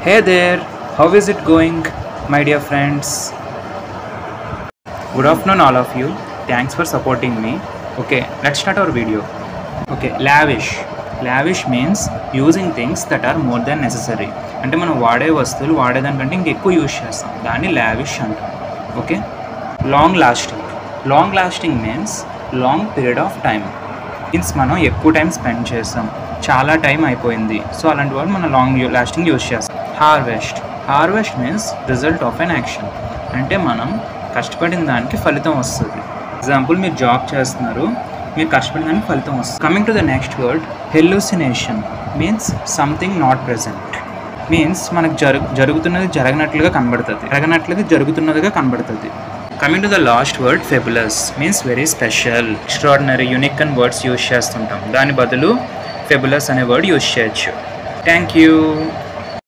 Hey there, how is it going, my dear friends? Good afternoon, all of you. Thanks for supporting me. Okay, let's start our video. Okay, lavish. Lavish means using things that are more than necessary. అంటే మనం వాడే వస్తువులు వాడేదానికంటే ఇంకెక్కువ use చేస్తాం, దాన్ని lavish అంటాం. Okay, long lasting. Long lasting means long period of time. Means మనం ఎక్కువ టైం స్పెండ్ చేస్తాం, చాలా టైం అయిపోయింది, సో అలాంటి వాళ్ళు మనం లాంగ్ లాస్టింగ్ యూజ్ చేస్తాం. Harvest. Harvest means result of an action. అంటే మనం కష్టపడిన దానికి ఫలితం వస్తుంది. ఎగ్జాంపుల్, మీరు జాబ్ చేస్తున్నారు, మీరు కష్టపడిన దానికి ఫలితం వస్తుంది. Coming to the next word, hallucination means something not present. Means మనకు జరుగుతున్నది జరగనట్లుగా కనబడుతుంది, జరుగుతున్నదిగా కనబడుతుంది. Coming to the last word, fabulous means very special, extraordinary, unique అని వర్డ్స్ యూజ్ చేస్తుంటాం. దాని బదులు ఫెబులస్ అనే వర్డ్ యూజ్ చేయొచ్చు. Thank you.